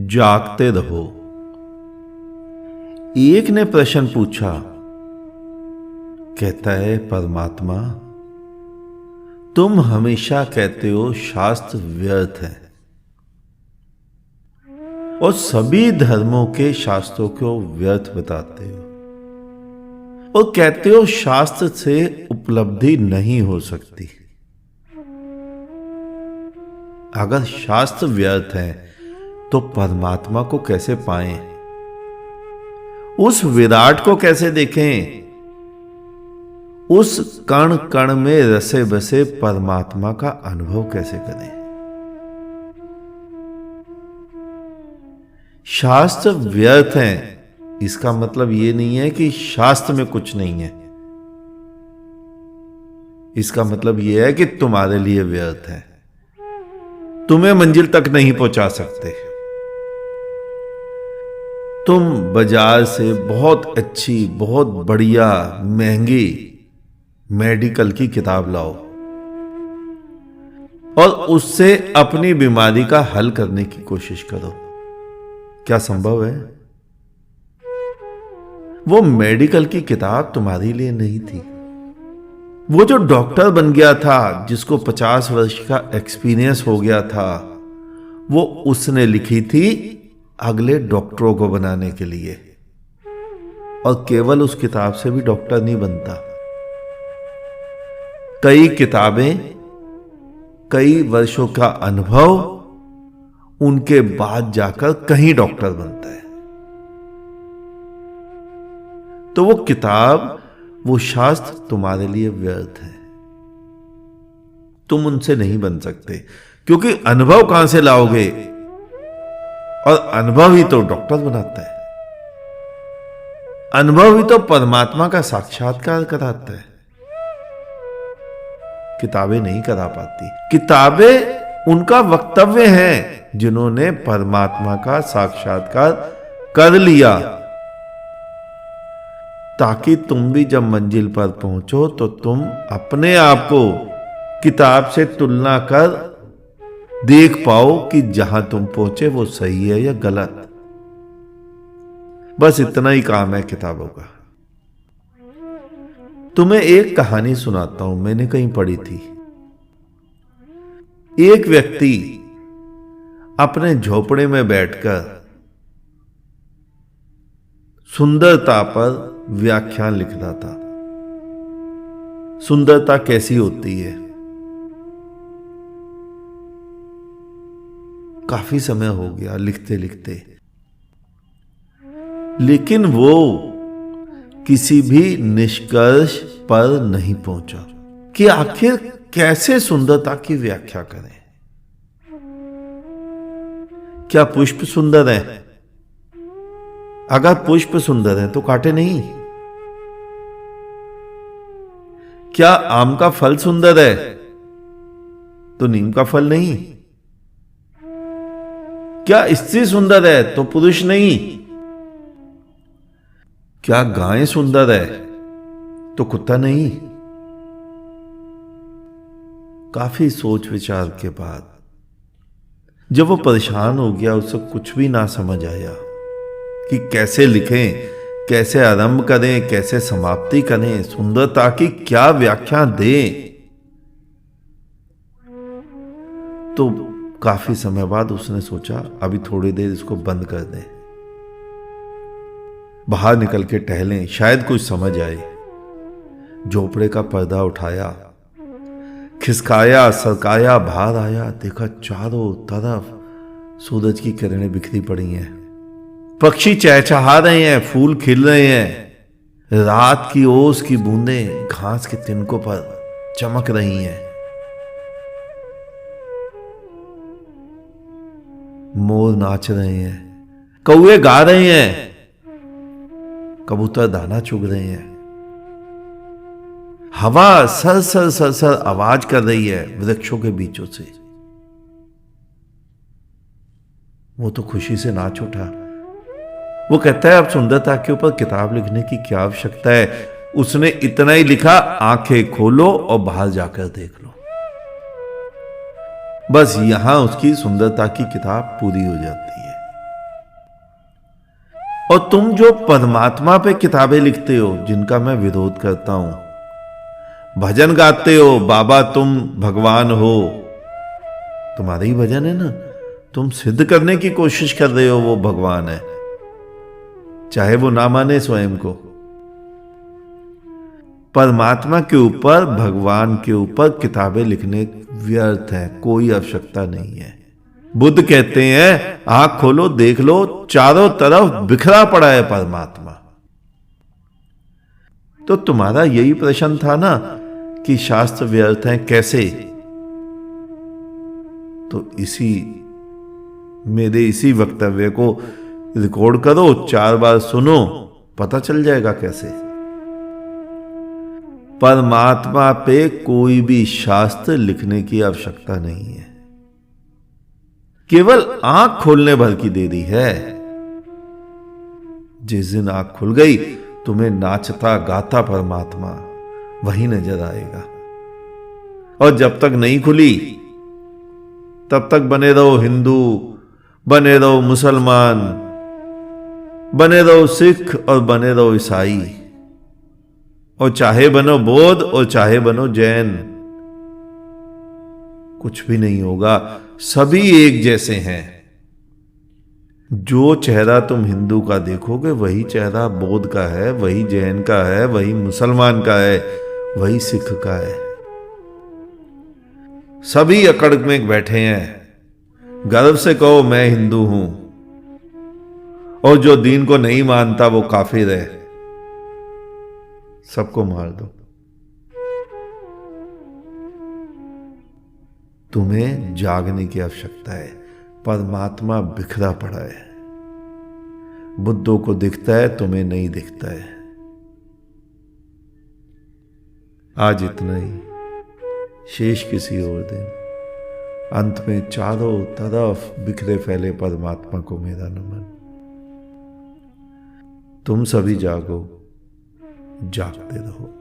जागते रहो। एक ने प्रश्न पूछा, कहता है परमात्मा, तुम हमेशा कहते हो शास्त्र व्यर्थ है और सभी धर्मों के शास्त्रों को व्यर्थ बताते हो और कहते हो शास्त्र से उपलब्धि नहीं हो सकती। अगर शास्त्र व्यर्थ है तो परमात्मा को कैसे पाएं? उस विराट को कैसे देखें? उस कण कण में रसे बसे परमात्मा का अनुभव कैसे करें? शास्त्र व्यर्थ हैं, इसका मतलब यह नहीं है कि शास्त्र में कुछ नहीं है। इसका मतलब यह है कि तुम्हारे लिए व्यर्थ है, तुम्हें मंजिल तक नहीं पहुंचा सकते। तुम बाजार से बहुत अच्छी, बहुत बढ़िया, महंगी मेडिकल की किताब लाओ और उससे अपनी बीमारी का हल करने की कोशिश करो। क्या संभव है? वो मेडिकल की किताब तुम्हारे लिए नहीं थी। वो जो डॉक्टर बन गया था, जिसको 50 वर्ष का एक्सपीरियंस हो गया था, वो उसने लिखी थी अगले डॉक्टरों को बनाने के लिए। और केवल उस किताब से भी डॉक्टर नहीं बनता। कई किताबें, कई वर्षों का अनुभव, उनके बाद जाकर कहीं डॉक्टर बनता है। तो वो किताब, वो शास्त्र तुम्हारे लिए व्यर्थ है। तुम उनसे नहीं बन सकते, क्योंकि अनुभव कहां से लाओगे? और अनुभव ही तो डॉक्टर बनाता है। अनुभव ही तो परमात्मा का साक्षात्कार कराता है। किताबें नहीं करा पाती। किताबें उनका वक्तव्य है जिन्होंने परमात्मा का साक्षात्कार कर लिया, ताकि तुम भी जब मंजिल पर पहुंचो तो तुम अपने आप को किताब से तुलना कर देख पाओ कि जहां तुम पहुंचे वो सही है या गलत। बस इतना ही काम है किताबों का। तुम्हें एक कहानी सुनाता हूं, मैंने कहीं पढ़ी थी। एक व्यक्ति अपने झोपड़े में बैठकर सुंदरता पर व्याख्यान लिख रहा था। सुंदरता कैसी होती है? काफी समय हो गया लिखते लिखते, लेकिन वो किसी भी निष्कर्ष पर नहीं पहुंचा कि आखिर कैसे सुंदरता की व्याख्या करें। क्या पुष्प सुंदर है? अगर पुष्प सुंदर है तो काटे नहीं। क्या आम का फल सुंदर है तो नीम का फल नहीं। क्या स्त्री सुंदर है तो पुरुष नहीं। क्या गाय सुंदर है तो कुत्ता नहीं। काफी सोच विचार के बाद जब वो परेशान हो गया, उसे कुछ भी ना समझ आया कि कैसे लिखें, कैसे आरंभ करें, कैसे समाप्ति करें, सुंदरता की क्या व्याख्या दें, तो काफी समय बाद उसने सोचा अभी थोड़ी देर इसको बंद कर दें, बाहर निकल के टहलें, शायद कुछ समझ आए। झोपड़े का पर्दा उठाया, खिसकाया, सरकाया, बाहर आया, देखा चारों तरफ सूरज की किरणें बिखरी पड़ी हैं, पक्षी चहचहा रहे हैं, फूल खिल रहे हैं, रात की ओस की बूंदें घास के तिनकों पर चमक रही हैं, मोर नाच रहे हैं, कौवे गा रहे हैं, कबूतर दाना चुग रहे हैं, हवा सर सर सर सर आवाज कर रही है वृक्षों के बीचों से। वो तो खुशी से नाच उठा। वो कहता है अब सुंदरता के ऊपर किताब लिखने की क्या आवश्यकता है। उसने इतना ही लिखा, आंखें खोलो और बाहर जाकर देख लो। बस यहां उसकी सुंदरता की किताब पूरी हो जाती है। और तुम जो परमात्मा पे किताबें लिखते हो, जिनका मैं विरोध करता हूं, भजन गाते हो, बाबा तुम भगवान हो, तुम्हारा ही भजन है ना, तुम सिद्ध करने की कोशिश कर रहे हो वो भगवान है, चाहे वो ना माने स्वयं को। परमात्मा के ऊपर, भगवान के ऊपर किताबें लिखने व्यर्थ है, कोई आवश्यकता नहीं है। बुद्ध कहते हैं आंख खोलो देख लो, चारों तरफ बिखरा पड़ा है परमात्मा। तो तुम्हारा यही प्रश्न था ना कि शास्त्र व्यर्थ हैं, कैसे? तो मेरे इसी वक्तव्य को रिकॉर्ड करो, 4 बार सुनो, पता चल जाएगा कैसे। परमात्मा पे कोई भी शास्त्र लिखने की आवश्यकता नहीं है, केवल आंख खोलने भर की देरी है। जिस दिन आंख खुल गई, तुम्हें नाचता गाता परमात्मा वही नजर आएगा। और जब तक नहीं खुली, तब तक बने रहो हिंदू, बने रहो मुसलमान, बने रहो सिख और बने रहो ईसाई, और चाहे बनो बौद्ध और चाहे बनो जैन, कुछ भी नहीं होगा, सभी एक जैसे हैं। जो चेहरा तुम हिंदू का देखोगे वही चेहरा बौद्ध का है, वही जैन का है, वही मुसलमान का है, वही सिख का है। सभी अकड़ में बैठे हैं। गर्व से कहो मैं हिंदू हूं, और जो दीन को नहीं मानता वो काफिर है, सबको मार दो। तुम्हें जागने की आवश्यकता है। परमात्मा बिखरा पड़ा है, बुद्धों को दिखता है, तुम्हें नहीं दिखता है। आज इतना ही, शेष किसी और दिन। अंत में चारों तरफ बिखरे फैले परमात्मा को मेरा नमन। तुम सभी जागो, जागते रहो।